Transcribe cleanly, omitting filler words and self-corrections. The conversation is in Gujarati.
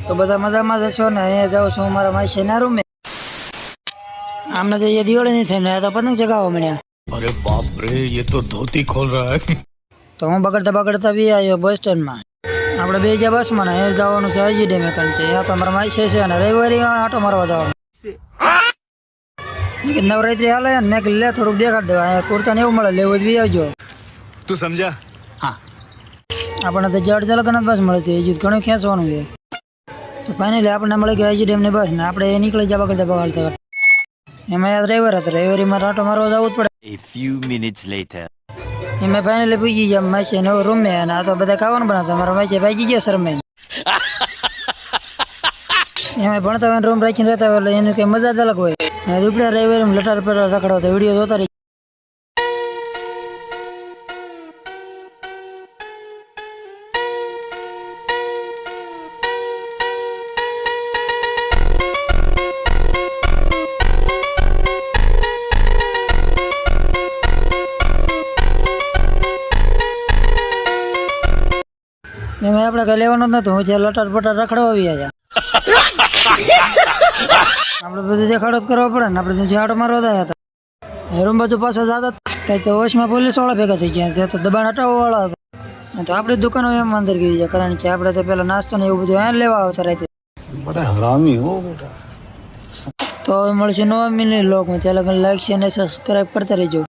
તો બધા મજામાં જશો ને? અહીંયા જાઉં છું મારા માસીના રૂમે. આમને તો એ દિવાળી નહીં થઈ ને તો પતંગ ચગાવવા મળ્યા. अरे बाप रे ये तो धोती खोल रहा है। તો હું બગડતા બી આવ્યો બસ સ્ટેન્ડમાં. આપણે બે જ્યાં બસમાં ને એ જવાનું છે હજી ડેમે કારણ કે ત્યાં તો અમારા માસી છે અને રવિવારે આટો મારવા જવાનું. નવરાત્રી હાલે ને લે થોડુંક દેખાડ દેવા. અહીંયા કુર્તા ને એવું મળે, લેવું જ બી આવજો. तू समझा? हाँ। આપણને તો જડ જલગન બસ મળે છે, હજુ ઘણું ખેંચવાનું છે. તો ફાઇનલી આપણને મળે કે હજી ડેમની બસ ને આપણે એ નીકળી જવા બગડતા. એમાં યાદ રવિવાર હતો, રવિવારીમાં આટો મારવા જવું જ પડે. A few minutes later. એમાં ફાઇનલી પૂછી ગયા માસી ને રૂમે અને આ તો બધા ખાવાનું બનાવતા. મારા માસી ભાગી ગયા શરમે. એમાં ભણતા હોય રૂમ રાખીને રહેતા હોય એટલે એની કઈ મજા જ અલગ હોય. ઉપડ્યા રવિવારે લટાર પર રખડાવતા વિડીયો જોતા રહી. એમાં આપણે કઈ લેવાનું જ નતું. હું જે લટાર પટાર રખડવા આવી ગયા. આપણે બધું દેખાડો જ કરવા પડે ને. આપણે જે આટો મારવા ગયા હતા રૂમ બાજુ પાછા જતા ત્યાં તો વોશમાં પોલીસ વાળા ભેગા થઈ ગયા. ત્યાં તો દબાણ હટાવવા વાળા હતા. તો આપણી દુકાનો એમ અંદર ગઈ છે કારણ કે આપણે તો પેલા નાસ્તો ને એવું બધું અહીંયા લેવા આવતા રહેતી. बड़ा हरामी हो बेटा। તો હવે મળશે નવા મિની લોક માં. ત્યાં લગન લાઈક શેર અને સબસ્ક્રાઈબ કરતા રહેજો.